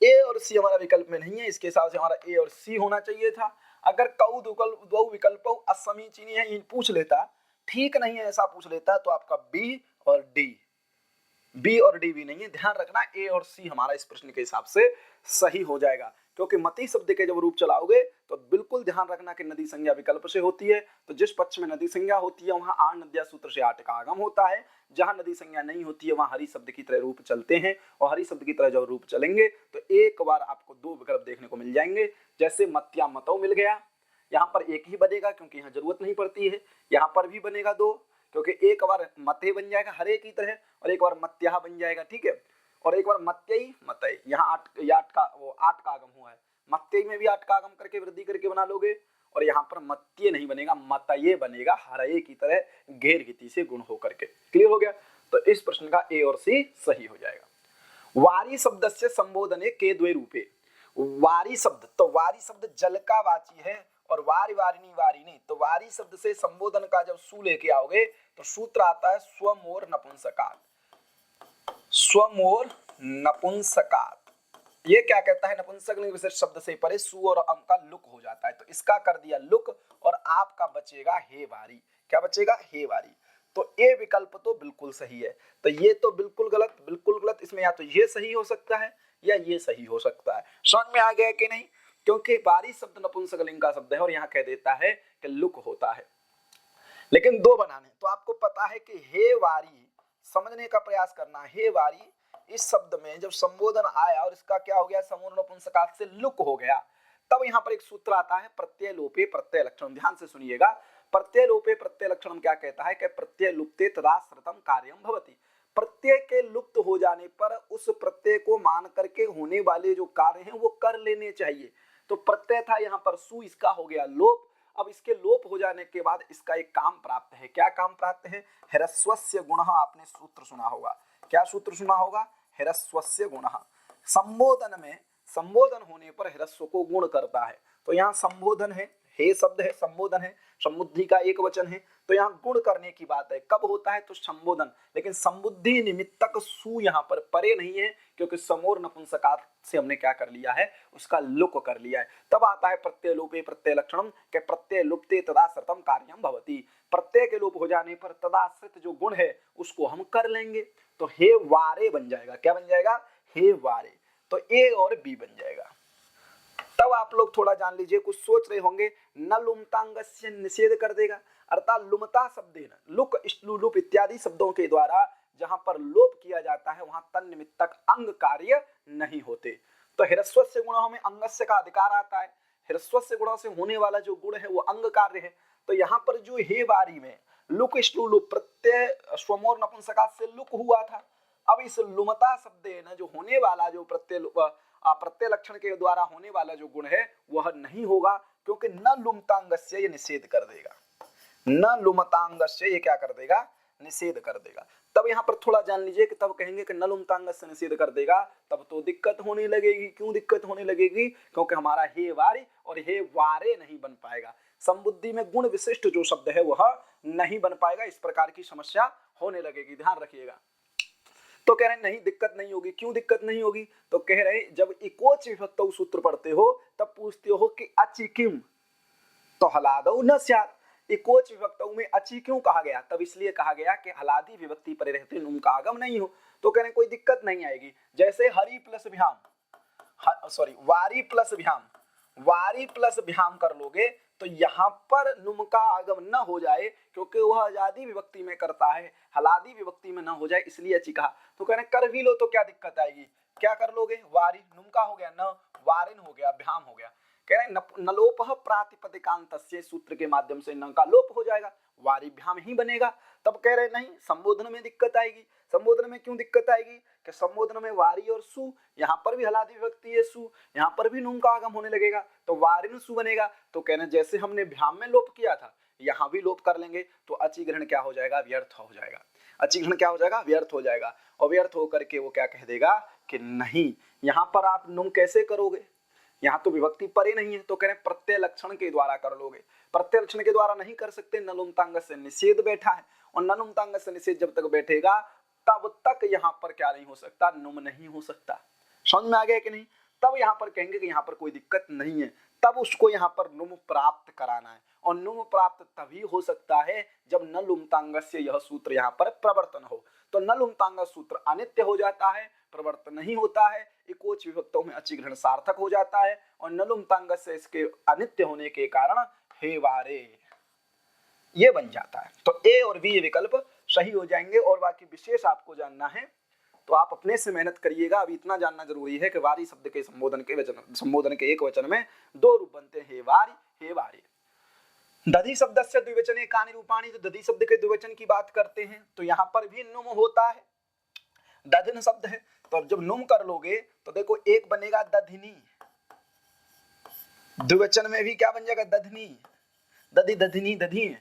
ए और सी हमारा विकल्प में नहीं है, इसके हिसाब से हमारा ए और सी होना चाहिए था। अगर कौ दो विकल्प असमीचीनी है ये पूछ लेता, ठीक नहीं है ऐसा पूछ लेता, तो आपका बी और डी, बी और डी भी नहीं है। ध्यान रखना, ए और सी हमारा इस प्रश्न के हिसाब से सही हो जाएगा, क्योंकि मति शब्द के जब रूप चलाओगे तो बिल्कुल ध्यान रखना कि नदी संज्ञा विकल्प से होती है। तो जिस पक्ष में नदी संज्ञा होती है वहां आण नद्या सूत्र से आठ का आगम होता है, जहां नदी संज्ञा नहीं होती है वहां हरि शब्द की तरह रूप चलते हैं, और हरि शब्द की तरह जब रूप चलेंगे तो एक बार आपको दो विकल्प देखने को मिल जाएंगे। जैसे मत्या मतौ मिल गया, यहाँ पर एक ही बनेगा क्योंकि यहाँ जरूरत नहीं पड़ती है, यहाँ पर भी बनेगा दो, क्योंकि एक बार मते बन जाएगा हरे की तरह, और एक बार मत्या बन जाएगा, ठीक है, और एक बार मत्यई मतई, यहाँ आठ का आगम हुआ है, मत्यई में भी आठ का आगम करके वृद्धि करके बना लोगे, और यहाँ पर मत्य नहीं बनेगा, मतये बनेगा, हरे की तरह घेर गति से गुण होकर के। क्लियर हो गया। तो इस प्रश्न का ए और सी सही हो जाएगा। वारी शब्दस्य संबोधने के द्वे रूपे, वारी शब्द, तो वारी शब्द जल का वाची है, और वारी वारिणी वारिणी, तो वारी शब्द से संबोधन का जब सु लेके आओगे तो सूत्र आता है स्वम और नपुंसकात। स्वम और नपुंसकात, ये क्या कहता है, नपुंसकलिंग विशेष शब्द से परे सु और अम का लुक हो जाता है, तो इसका कर दिया लुक और आपका बचेगा हे वारी। क्या बचेगा, हे वारी। तो ये विकल्प तो बिल्कुल सही है, तो ये तो बिल्कुल गलत, बिल्कुल गलत। इसमें या तो ये सही हो सकता है या ये सही हो सकता है। समझ में आ गया कि नहीं, क्योंकि वारी शब्द नपुंसकलिंग का शब्द है और यहाँ कह देता है कि लुक होता है। लेकिन दो बनाने, तो आपको पता है कि हे वारी समझने का प्रयास करना। हे वारी इस शब्द में जब संबोधन आया और इसका क्या हो गया, समूह नपुंसकात से लुक हो गया, तब यहाँ पर एक सूत्र आता है प्रत्यय लोपे प्रत्यय लक्षण। ध्यान से सुनिएगा, प्रत्यय लोपे प्रत्यय लक्षण क्या कहता है कि प्रत्यय लुप्ते तदा श्रुतम कार्यम भवति। प्रत्यय के लुप्त हो जाने पर उस प्रत्यय को मान करके होने वाले जो कार्य हैं वो कर लेने चाहिए। तो प्रत्यय था यहाँ पर सु, इसका हो गया लोप। अब इसके लोप हो जाने के बाद इसका एक काम प्राप्त है। क्या काम प्राप्त है, ह्रस्वस्य गुणः। आपने सूत्र सुना होगा, क्या सूत्र सुना होगा, ह्रस्वस्य गुणः। संबोधन में संबोधन होने पर ह्रस्व को गुण करता है, तो यहाँ संबोधन है, हे शब्द है, संबोधन है, समुद्धि का एक वचन है, तो यहाँ गुण करने की बात है। कब होता है, तो संबोधन। लेकिन समुद्धि निमित्तक सु यहाँ पर परे नहीं है, क्योंकि समोर नपुंसकात से हमने क्या कर लिया है, उसका लुक कर लिया है। तब आता है प्रत्यय लोपे प्रत्यय लक्षणम, के प्रत्यय लुप्ते तदाश्रितम कार्यम भवति। प्रत्यय के लोप हो जाने पर तदाश्रित जो गुण है उसको हम कर लेंगे, तो हे वारे बन जाएगा। क्या बन जाएगा, हे वारे। तो ए और बी बन जाएगा। तब आप लोग थोड़ा जान लीजिए, कुछ सोच रहे होंगे, न लुमतांगस्य निषेध कर देगा, अर्थात लुमता शब्द लुक लुप इत्यादि शब्दों के द्वारा जहां पर लोप किया जाता है वहां तन निमित्तक अंग कार्य नहीं होते। तो ह्रस्वस्य गुणों में अंगस्य का अधिकार आता है, ह्रस्वस्य गुणों से होने वाला जो गुण है वो अंग कार्य है। तो यहाँ पर जो हे वारी में लुक लुप प्रत्यय स्वमोर नपुंसकात से लुक हुआ था, अब इस लुमता शब्द न जो होने वाला जो प्रत्यय लक्षण के द्वारा होने वाला जो गुण है वह नहीं होगा, क्योंकि न लुमतांगस्य ये निषेध कर देगा। न लुमतांगस्य ये क्या कर देगा, निषेध कर देगा। तब यहाँ पर थोड़ा जान लीजिए कि तब कहेंगे कि न लुमतांगस्य निषेध कर देगा, तब तो दिक्कत होने लगेगी। क्यों दिक्कत होने लगेगी, क्योंकि हमारा हे वारी और हे वारे नहीं बन पाएगा। संबुद्धि में गुण विशिष्ट जो शब्द है वह नहीं बन पाएगा, इस प्रकार की समस्या होने लगेगी, ध्यान रखिएगा। तो कह रहे नहीं दिक्कत नहीं होगी। क्यों दिक्कत नहीं होगी, तो कह रहे जब इकोच विभक्तौ सूत्र पढ़ते हो तब पूछते हो कि अचि किम, तो हलादौ न स्यात्। इकोच विभक्तौ में अचि क्यों कहा गया, तब इसलिए कहा गया कि हलादी विभक्ति पर रहते नुम का आगम नहीं हो। तो कह रहे कोई दिक्कत नहीं आएगी। जैसे हरि प्लस भ्याम, वारी प्लस भ्याम, वारी प्लस भ्याम कर लोगे तो यहाँ पर नुम का आगम न हो जाए, क्योंकि वह आजादी विभक्ति में करता है, हलादी विभक्ति में न हो जाए, इसलिए अच्छी कहा। तो कह रहे कर भी लो तो क्या दिक्कत आएगी, क्या कर लोगे, वारी नुम का हो गया, न वारिन हो गया, भ्याम हो गया। कह रहे नलोप प्रातिपदिकांतस्य, सूत्र के माध्यम से न का लोप हो जाएगा, वारी भ्याम ही बनेगा। तब कह रहे नहीं संबोधन में दिक्कत आएगी। संबोधन में क्यों दिक्कत आएगी, कि संबोधन में वारी और सु, यहाँ पर भी हलादी विभक्ति है सु, यहाँ पर भी नुम का आगम होने लगेगा, तो वारिन सु बनेगा। तो कहने जैसे हमने भ्याम में लोप किया था यहाँ भी लोप कर लेंगे, तो अचि ग्रहण क्या हो जाएगा, व्यर्थ हो जाएगा। अचि ग्रहण क्या हो जाएगा, व्यर्थ हो जाएगा। और व्यर्थ होकर के वो क्या कह देगा कि नहीं, यहाँ पर आप नुम कैसे करोगे, यहाँ तो विभक्ति परे नहीं है, तो कह रहे प्रत्यय लक्षण के द्वारा कर लोगे। प्रत्यय लक्षण के द्वारा नहीं कर सकते, न लुमतांग से निषेध बैठा है, और न लुमतांग से निषेध जब तक बैठेगा तब तक यहाँ पर क्या नहीं हो सकता, नुम नहीं हो सकता। समझ में आ गया कि नहीं। तब यहाँ पर कहेंगे कि यहाँ पर कोई दिक्कत नहीं है, तब उसको यहाँ पर नुम प्राप्त कराना है, और नुम प्राप्त तभी हो सकता है जब न लुमतांगस्य यह सूत्र यहाँ पर प्रवर्तन हो। तो न लुमतांग सूत्र अनित्य हो जाता है, प्रवर्तन नहीं होता है, इकोच विभक्तों में अचि ग्रहण सार्थक हो जाता है, और न लुमतांगस्य इसके अनित्य होने के कारण हे वारे ये बन जाता है। तो ए और बी विकल्प सही हो जाएंगे। और बाकी विशेष आपको जानना है तो आप अपने से मेहनत करिएगा। अभी इतना जानना जरूरी है कि वारी शब्द के संबोधन के एक वचन में दो रूप बनते हैं, हे वारी हे वारी। दधि शब्द से द्विवचने कानि रूपाणी, तो दधि शब्द के द्विवचन की बात करते हैं तो यहाँ पर भी नुम होता है, दधिन शब्द है, तो जब नुम कर लोगे तो देखो एक बनेगा दधिनी, द्विवचन में भी क्या बन जाएगा, दधनी, दधि दधिनी दधी।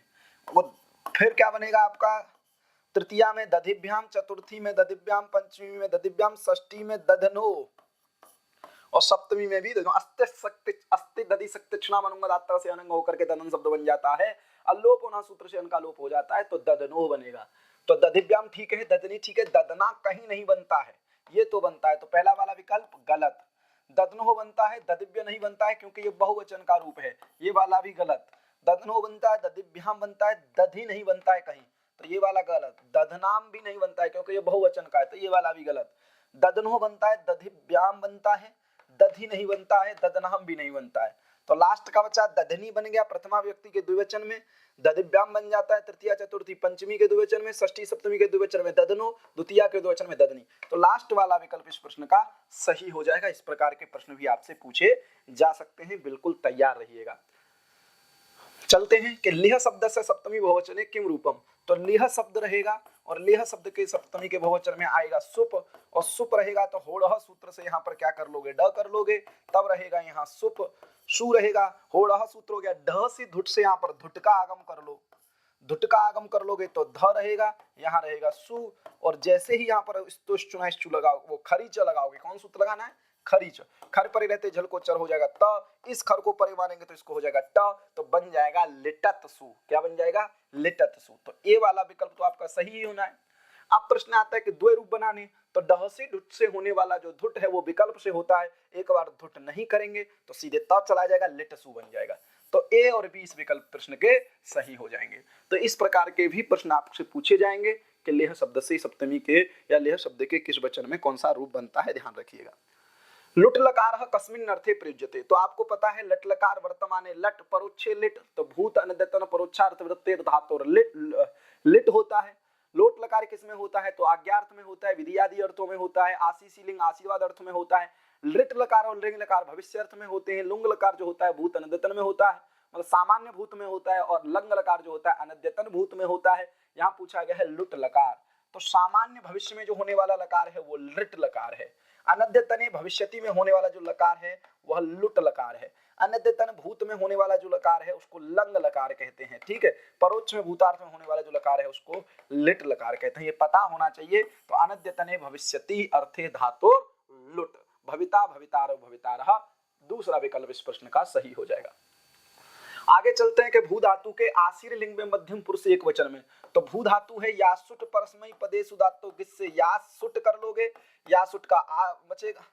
और फिर क्या बनेगा आपका, तृतीया में दधिभ्याम, चतुर्थी में दधिभ्याम, पंचमी में दधिभ्याम, षष्ठी में दधनो, और सप्तमी में भी देखो अस्ति दधि सक्तिक्षणाम अनुंगदात्ता से अनंग होकर के ददन शब्द बन जाता है, अलोप होना सूत्र से अनका लोप हो जाता है तो ददनो बनेगा। तो दधिव्याम ठीक है, ददनी ठीक है, ददना कहीं नहीं बनता है, ये तो बनता है, तो पहला वाला विकल्प गलत। ददनो बनता है, ददिव्य नहीं बनता है क्योंकि ये बहुवचन का रूप है, ये वाला भी गलत। ददनो बनता है, ददिव्याम बनता है, दधि नहीं बनता है कहीं, तो ये वाला गलत। दधनाम भी नहीं बनता है क्योंकि ये बहुवचन का है, तो ये वाला भी गलत। ददनो बनता है, दधिव्याम बनता है, दधि नहीं बनता है, ददनाम भी नहीं बनता है। तो लास्ट का बचा दधनी बन गया प्रथमा व्यक्ति के द्विवचन में, दधिव्याम बन जाता है तृतीया चतुर्थी पंचमी के द्विवचन में, षष्ठी सप्तमी के द्विवचन में ददनो, द्वितीया के द्विवचन में ददनी। तो लास्ट वाला विकल्प इस प्रश्न का सही हो जाएगा। इस प्रकार के प्रश्न भी आपसे पूछे जा सकते हैं, बिल्कुल तैयार रहिएगा। चलते हैं कि लिह शब्द से सप्तमी बहुवचने किम रूपम, तो लिह शब्द रहेगा और लिह शब्द के सप्तमी के बहुवचन में आएगा सुप, और सुप रहेगा तो होड़ह सूत्र से यहाँ पर क्या कर लोगे, ड कर लोगे, तब रहेगा यहाँ सुप। सु रहेगा, होड़ह सूत्र हो गया, ढ से धुट से यहाँ पर धुट का आगम कर लो, धुट का आगम कर लोगे तो ध रहेगा, यहाँ रहेगा सु, और जैसे ही यहाँ पर स्तुष्चु लगाओ, वो खरीच लगाओगे, कौन सूत्र लगाना है, खरीच, खर परे रहते झल को चर हो जाएगा त, इस खर को परे मारेंगे तो इसको हो जाएगा ट, तो बन जाएगा लिटत सु। क्या बन जाएगा, लिटत सु। तो ए वाला विकल्प तो आपका सही ही होना है। अब प्रश्न आता है कि द्वय रूप बनाने, तो ड से धुट से होने वाला जो धुट है वो विकल्प से होता है, एक बार धुट नहीं करेंगे तो सीधे त चला जाएगा, लिट सु बन जाएगा। तो ए और बी इस विकल्प प्रश्न के सही हो जाएंगे। तो इस प्रकार के भी प्रश्न आपसे पूछे जाएंगे कि लेह शब्द से सप्तमी के या लेह शब्द के किस वचन में कौन सा रूप बनता है, ध्यान रखिएगा। लुट लकार कस्मिन् अर्थे प्रयुज्यते, तो आपको पता है लट लकार वर्तमाने लट परोक्षे लिट, तो भूत अनद्यतन परोक्षार्थ वृत्तेर धातु लिट होता है। लोट लकार किसमें होता है, तो आज्ञार्थ में होता है, विधि आदि अर्थों में होता है, आशीषी लिंग आशीर्वाद अर्थ में होता है। लिट लकार और लिंग लकार भविष्य अर्थ में होते हैं। लुंग लकार जो होता है भूत अनद्यतन में होता है, मतलब सामान्य भूत में होता है, और लंग लकार जो होता है अनद्यतन भूत में होता है। यहाँ पूछा गया है लुट लकार, तो सामान्य भविष्य में जो होने वाला लकार है वो लिट लकार है। अनद्यतने भविष्यति में होने वाला जो लकार है वह लुट लकार है। अनद्यतन भूत में होने वाला जो लकार है उसको लंग लकार कहते हैं, ठीक है। परोक्ष में भूतार्थ में होने वाला जो लकार है उसको लिट लकार कहते हैं, ये पता होना चाहिए। तो अनद्यतने भविष्यति अर्थे धातुर लुट, भविता भवितार भवितारः, दूसरा विकल्प इस प्रश्न का सही हो जाएगा। आगे चलते हैं कि भू धातु के आशीर लिंग में मध्यम पुरुष एक वचन में, तो भू धातु है यासुट परस्मई पदेषु धातु, किससे यासुट कर लोगे, यासुट का आ बचेगा,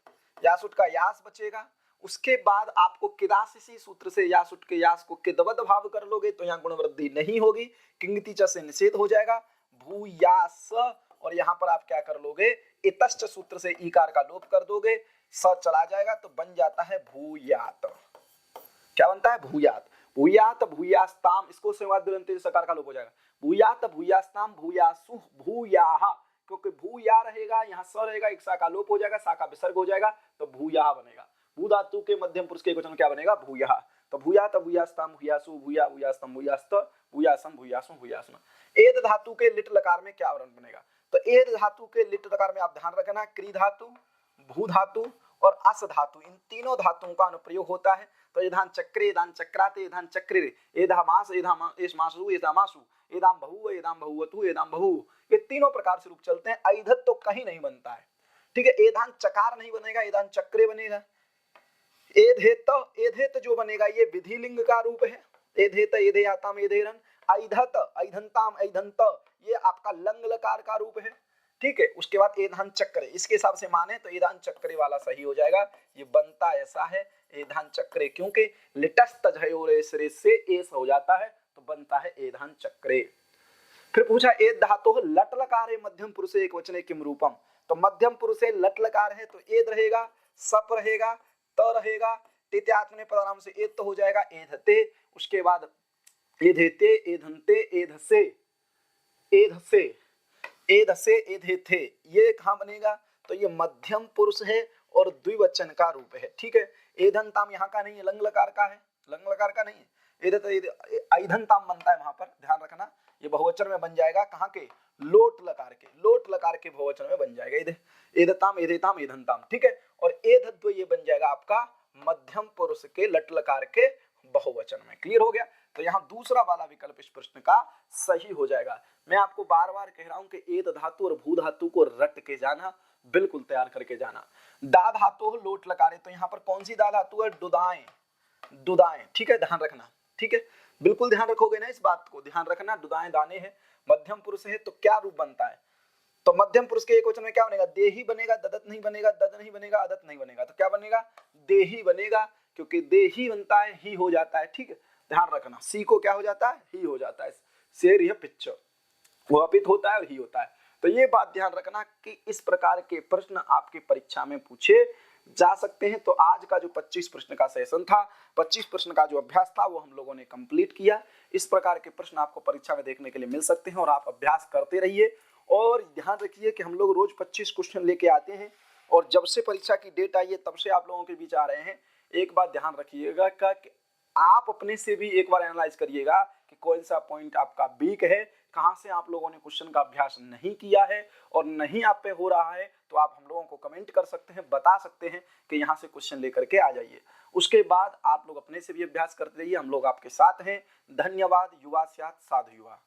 यासुट का यास बचेगा। उसके बाद आपको किदासिसी सूत्र से यासुट के यास को किदवद भाव कर लोगे तो यहाँ गुण वृद्धि नहीं होगी, किंगति च से निषेध हो जाएगा। भूयास, और यहाँ पर आप क्या कर लोगे, इतश्च सूत्र से ईकार का लोप कर दोगे, स चला जाएगा तो बन जाता है भूयात। क्या बनता है, भूयात। भूयात भूयास्ताम, इसको संवाद सकार का लोप हो जाएगा, भूयात भूयास्ताम भूयासु भूयाहा, क्योंकि भूया रहेगा, यहाँ स रहेगा, एक सा का लोप हो जाएगा, सा का विसर्ग हो जाएगा तो भूयाहा बनेगा। भू धातु के मध्यम पुरुष के वचन क्या बनेगा, भूयाहा। तो भूयात भूयास्ताम भूयासु भूया भूयास्तम भूयास्त भूयासम भूयासु भूयासम। एद धातु के लिट लकार में क्या वर्ण बनेगा, तो एद धातु के लिट लकार में आप ध्यान रखना, क्री धातु, भू धातु और अस धातु, इन तीनों धातुओं का अनुप्रयोग होता है। तो एधान चक्रे एधान चक्राते एधान चक्रे, एधामास एधामासु एधामासु, एदाम बहु एदाम बहुवतु एदाम बहु, ये तीनों प्रकार से रूप चलते हैं। ऐधत तो कहीं नहीं बनता है, ठीक है। एधान चकार नहीं बनेगा, एधान चक्रे बनेगा। एधेत जो बनेगा ये विधि लिंग का रूप है, एधेत एधेयाताम एधेरन। ऐधत ऐधनताम ऐधंत, ये आपका लंग लकार का रूप है, ठीक है। उसके बाद एधान चक्रे, इसके हिसाब से माने तो एधान चक्रे वाला सही हो जाएगा। ये बनता ऐसा है एधान चक्रे, क्योंकि लिटस्त से एस हो जाता है तो बनता है एधान चक्रे। फिर पूछा एद धातु लट लकार है मध्यम पुरुष एक वचने किम रूपम, तो मध्यम पुरुष लट लकार है तो एद रहेगा, सप रहेगा, त रहेगा, तेत्यात्मने पदानाम से एद तो हो जाएगा एधते। उसके बाद एधेते एधंते एधसे एधसे एधसे एधेथे, ये कहाँ बनेगा, तो ये मध्यम पुरुष है और द्विवचन का रूप है, ठीक है। एधनताम यहाँ का नहीं है, लंग लकार का है, लंग लकार का नहीं है। ऐधनताम बनता है वहां पर, ध्यान रखना, ये बहुवचन में बन जाएगा कहाँ के, लोट लकार के, लोट लकार के बहुवचन में बन जाएगा, एधताम एधेताम एधनताम, ठीक है। और एधद्व ये बन जाएगा आपका मध्यम पुरुष के लट लकार के बहुवचन में। क्लियर हो गया। तो यहाँ दूसरा वाला विकल्प इस प्रश्न का सही हो जाएगा। मैं आपको बार बार कह रहा हूं कि एद धातु और भू धातु को रट के जाना, बिल्कुल तैयार करके जाना। दा धातु लोट लकारे, तो यहाँ पर कौन सी दा धातु है? दुदाएं, दुदाएं, ठीक है, ध्यान रखना, ठीक है, बिल्कुल ध्यान रखोगे ना, इस बात को ध्यान रखना। दुदाएं दाने है, मध्यम पुरुष है, तो क्या रूप बनता है? तो मध्यम पुरुष के एक वचन में क्या बनेगा? देही बनेगा, ददत नहीं बनेगा, दद नहीं बनेगा, अदत नहीं बनेगा, तो क्या बनेगा? देही बनेगा, क्योंकि देही बनता है ही हो जाता है, ठीक है, ध्यान रखना। सी को क्या हो जाता है? ही हो जाता है। शेर यह पिक्चर, वो अपित होता है और ही होता है। तो ये बात ध्यान रखना कि इस प्रकार के प्रश्न आपके परीक्षा में पूछे जा सकते हैं। तो आज का जो 25 प्रश्न का सेशन था, 25 प्रश्न का जो अभ्यास था, वो हम लोगों ने कंप्लीट किया। इस प्रकार के प्रश्न आपको परीक्षा में देखने के लिए मिल सकते हैं और आप अभ्यास करते रहिए। और ध्यान रखिए कि हम लोग रोज 25 क्वेश्चन लेके आते हैं और जब से परीक्षा की डेट आई है तब से आप लोगों के बीच आ रहे हैं। एक बात ध्यान रखिएगा कि आप अपने से भी एक बार एनालाइज करिएगा कि कौन सा पॉइंट आपका वीक है, कहां से आप लोगों ने क्वेश्चन का अभ्यास नहीं किया है और नहीं आप पे हो रहा है, तो आप हम लोगों को कमेंट कर सकते हैं, बता सकते हैं कि यहाँ से क्वेश्चन लेकर के आ जाइए। उसके बाद आप लोग अपने से भी अभ्यास करते रहिए, हम लोग आपके साथ हैं। धन्यवाद। युवा स्यात् साधु युवा।